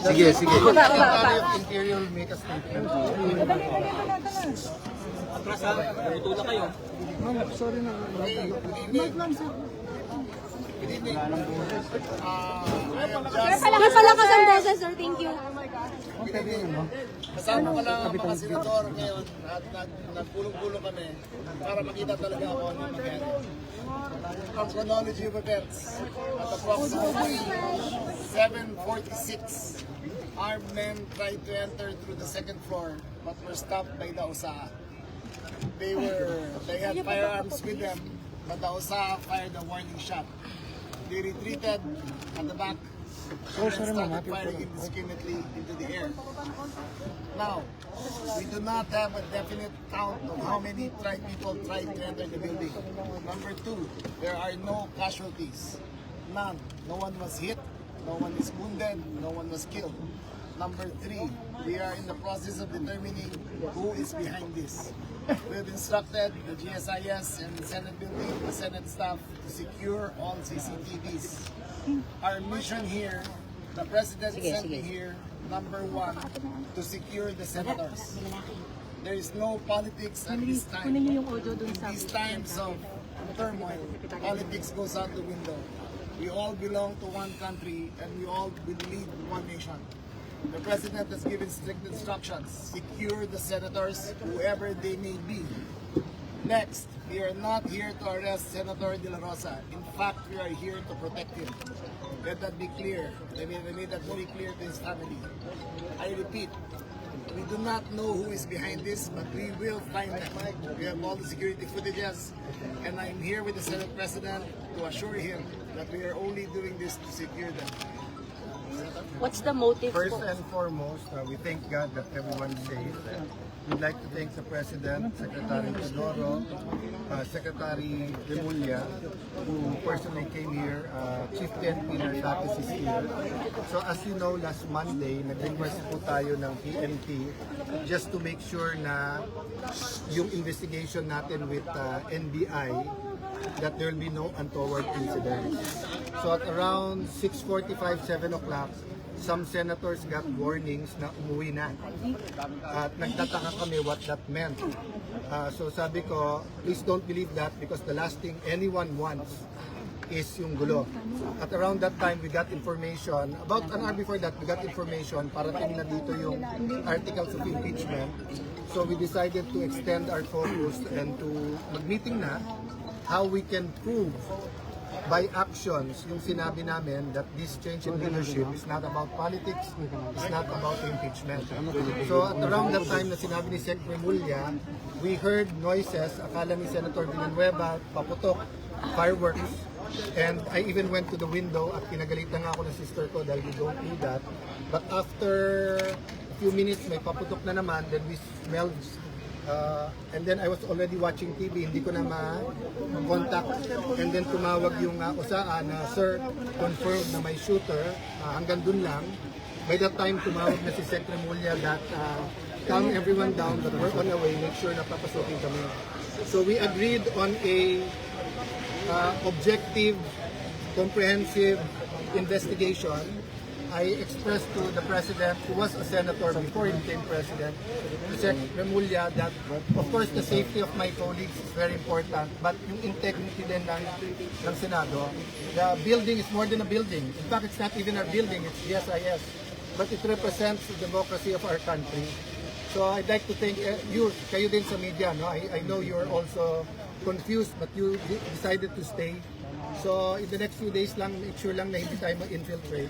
Sige, sige. Secretary of Interior will make a statement. Napalakas ang boses, sir. Thank you. Kasama ko lang ang mga senador ngayon at nagpulong-pulong kami para makita talaga ako ano yung mangyari. Ang chronology of events at approximately 7:46, armed men tried to enter through the second floor but were stopped by the OSA. They had firearms with them, but the OSA fired a warning shot. They retreated at the back and started firing indiscriminately into the air. Now, we do not have a definite count of how many people tried to enter the building. Number two, there are no casualties. None. No one was hit, no one is wounded, no one was killed. Number three, we are in the process of determining who is behind this. We have instructed the GSIS and the Senate building, the Senate staff to secure all CCTVs. Our mission here, the President sent me here, number one, to secure the senators. There is no politics at this time. In these times of turmoil, politics goes out the window. We all belong to one country and we all will lead one nation. The President has given strict instructions. Secure the senators, whoever they may be. Next, we are not here to arrest Senator De La Rosa. In fact, we are here to protect him. Let that be clear. I made that very clear to his family. I repeat, we do not know who is behind this, but we will find them. We have all the security footages, and I'm here with the Senate President to assure him that we are only doing this to secure them. What's the motive First po? and foremost, we thank God that everyone's safe. We'd like to thank the President, Secretary Teodoro, Secretary Remulla, who personally came here, Chief PNP Nardates is here. So as you know, last Monday, nag-request po tayo ng PNP just to make sure na yung investigation natin with NBI, that there will be no untoward incidents. So at around 6:45, 7 o'clock, some senators got warnings na umuwi na. At nagtataka kami what that meant. So sabi ko, please don't believe that because the last thing anyone wants is yung gulo. At around that time, we got information, about an hour before that, we got information, parating na dito yung articles of impeachment. So we decided to extend our focus and to mag-meeting na how we can prove by actions yung sinabi namin that this change in leadership is not about politics, it's not about impeachment. So at around that time na sinabi ni Sec. Remulla, we heard noises, akala ni Senator Villanueva, paputok, fireworks, and I even went to the window at pinagalitan nga ako ng sister ko dahil we don't do that. But after a few minutes, may paputok na naman, then we smelled and then I was already watching TV, hindi ko na ma-contact. And then tumawag yung OSA na, sir, confirmed na may shooter, hanggang dun lang. By that time, tumawag na si Sec. Remulla that calm everyone down, but we're on the way, make sure na papasukin kami. So we agreed on a objective, comprehensive investigation. I expressed to the President, who was a senator before he became President, Sec. Remulla, that of course the safety of my colleagues is very important, but yung integrity din ng Senado. The building is more than a building. In fact, it's not even our building, it's GSIS. But it represents the democracy of our country. So I'd like to thank you, kayo din sa media. No? I know you're also confused, but you decided to stay. So in the next few days lang, make sure lang na hindi tayo ma-infiltrate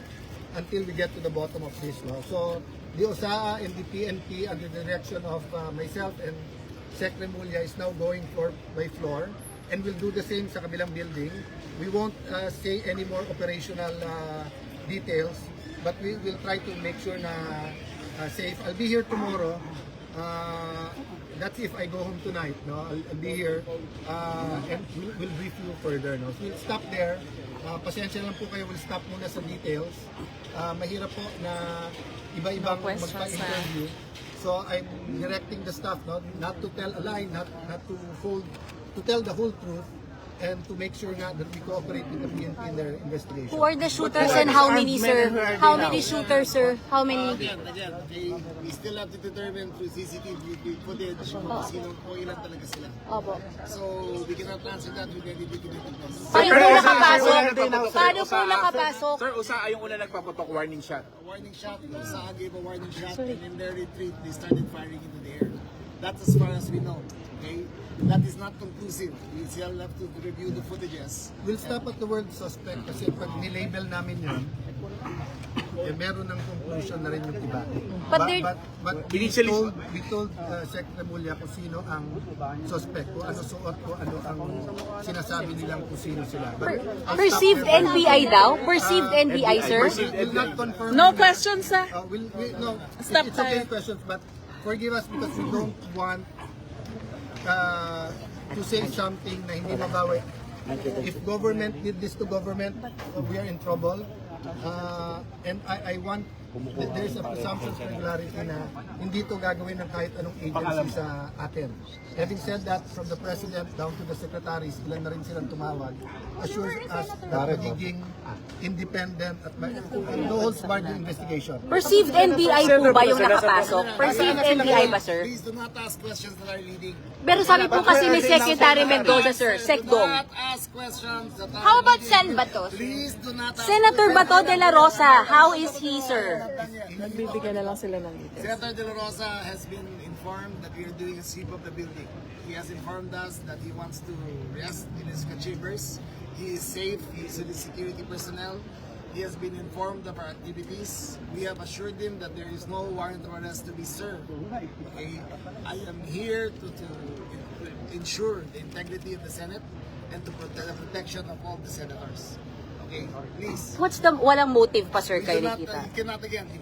until we get to the bottom of this. No? So the OSA and the PNP under the direction of myself and Sec. Remulla is now going floor by floor and we'll do the same sa kabilang building. We won't say any more operational details, but we will try to make sure na safe. I'll be here tomorrow. That's if I go home tonight. No, I'll be here and we'll brief you further. No, so we'll stop there. Pasensya lang po kayo, we'll stop muna sa details. Mahirap po na iba-ibang magpa-interview. So I'm directing the staff, no, not to tell a lie, not to tell the whole truth, and to make sure nga that we cooperate with the PNP in their investigation. Who are the shooters and how many, sir? How many shooters, sir? How many? Again, okay, we still have to determine through CCTV footage kung ilan talaga sila. Opo. So, we cannot answer that with any definitive. Paano po nakapasok? Paano po nakapasok? Sir, Usa yung una nagpaputok warning shot. Warning shot, Usa gave a warning shot, and in their retreat, they started firing into the air. That's as far as we know. Okay? That is not conclusive. We still have to review the footages. We'll stop at the word suspect kasi pag nilabel namin yun, meron ng conclusion na rin yung iba. But there- But we told Sec. Remulla kung sino ang suspect, kung ano suot, kung ano ang sinasabi nilang kung sino sila. But I'll stop Perceived there. NBI daw? Perceived NBI, sir? We'll not confirm. No questions, sir. No, Stop it's okay tayo. questions, but forgive us because we don't want to say something na hindi mabawi. If government did this to government, we are in trouble. And I want, there's a presumption of regularity na hindi to gagawin ng kahit anong agency sa atin. Having said that, from the President down to the secretaries, ilan na rin silang tumawag, assures us that magiging independent at no holds barred yung investigation. Perceived NBI po ba yung nakapasok? Perceived NBI ba, sir? Please do not ask questions that are leading. Pero sabi po kasi ni Secretary Mendoza, sir, Do Secdong. not ask questions that are How about leading. Sen Bato? Please do not ask Senator Bato de la Rosa, how is he, sir? Nagbibigyan na lang sila ng details. Senator De La Rosa has been informed that we are doing a sweep of the building. He has informed us that he wants to rest in his chambers. He is safe. He is with his security personnel. He has been informed of our activities. We have assured him that there is no warrant of arrest to be served. Okay? I am here to ensure the integrity of the Senate and to protect the protection of all the senators. Okay? Please. What's the, walang motive pa, sir, kayo You nakita?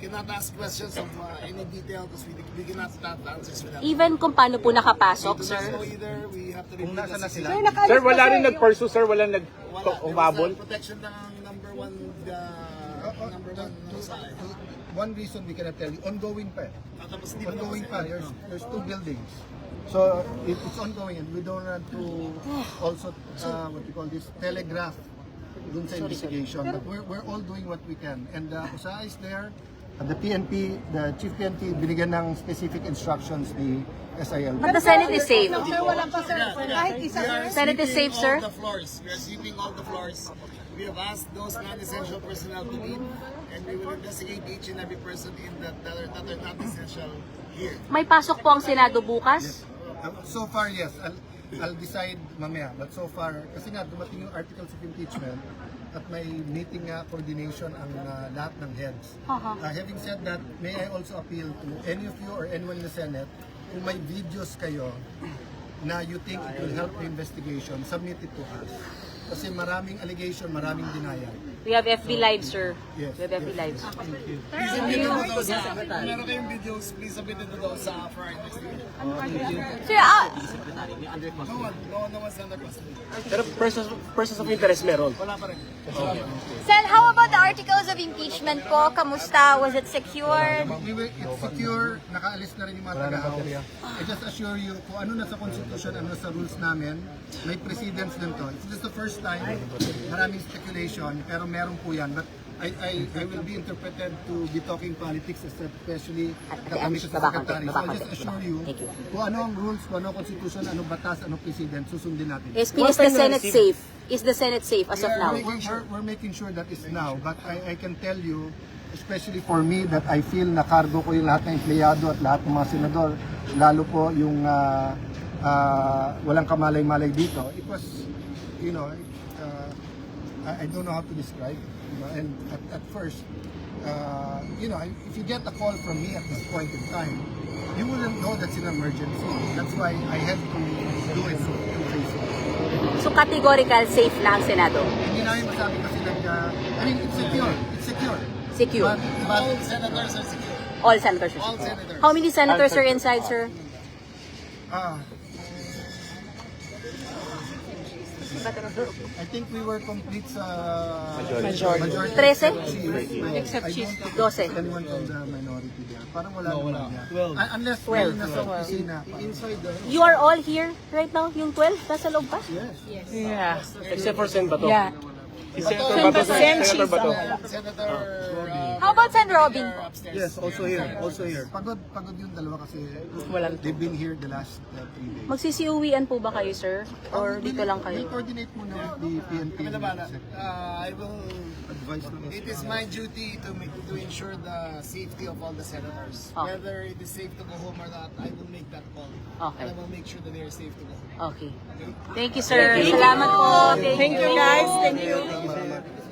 cannot ask questions of any detail because we cannot have answers for that. Even kung paano po nakapasok, We do sir? not know either. We have to review the sila. Sir, wala rin nag-pursue, sir. Walang Wala. umabol. Protection lang ang number one sa akin. One reason we cannot tell you, ongoing pa. Tapos di ba Ongoing pa. There's two buildings. So it's ongoing and we don't want to also, what you call this, telegraph dun sa investigation. But we're all doing what we can. And Usa is there. The PNP, the Chief PNP, binigyan ng specific instructions ni SIL. But the Senate is safe. Senate is safe, sir? We are sweeping all the floors. We have asked those non-essential personnel to leave, and we will investigate each and every person in that are not essential here. May pasok po ang Senado bukas? So far, yes. I'll decide mamaya. But so far, kasi nga dumating yung articles of impeachment at may meeting nga coordination ang lahat ng heads. Having said that, may I also appeal to any of you or anyone in the Senate, kung may videos kayo na you think it will help the investigation, submit it to us. Kasi maraming allegation, maraming denial. We have FB Live, sir. Yes, We have FB Live. Please submit it to those kung meron kayong videos, please submit it to those for our investigation. Sir, No one's under custody. Pero persons of interest meron. Wala pa rin. Sen, how about the articles of impeachment po? Kamusta? Was it secured? It's secure, nakaalis na rin yung mga taga-house. I just assure you, kung ano na sa Constitution, ano sa rules namin, may precedence din to. It's just the first time, maraming speculation, pero meron po yan. But I will be interpreted to be talking politics, especially kami sa secretary. So I'll just assure you, kung ano ang rules, kung ano ang Constitution, ano batas, ano precedent, susundin natin. is the Senate safe? Is the Senate safe as of now? We're making sure that is now, but I can tell you, especially for me, that I feel na cargo ko yung lahat ng empleyado at lahat ng mga senador, lalo po yung walang kamalay-malay dito. It was, you know, I don't know how to describe, you know, and at first, you know, if you get a call from me at this point in time, you wouldn't know that's an emergency. That's why I had to do it so Facebook. So categorical safe na ang Senado? Hindi namin masabi kasi I mean, it's secure. It's secure. Secure. But All senators are secure. All senators are All secure. senators. How many senators are inside, sir? I think we were complete sa Majority. 13? Except she's 12. anyone from the minority there. Parang wala naman yan. Unless may nasa opisina. Inside the... You are all here right now? Yung 12? Nasa loob pa? Yes. Yeah. Except for Sen Bato. Yeah. Si Senator Bato. Senator Bato. Senator How about Sen Robin? upstairs. Yes, also here. Also here. Pagod yung dalawa kasi they've been here the last 3 days. Magsisiuwian po ba kayo, sir? Or dito lang We'll kayo? coordinate muna with the PNP. I will. Advice lang. It is my duty to ensure the safety of all the senators. Okay. Whether it is safe to go home or not, I will make that call. Okay. And I will make sure that they are safe to go home. Okay. Thank you, sir. Salamat po. Thank you, guys. Thank you. Salamat.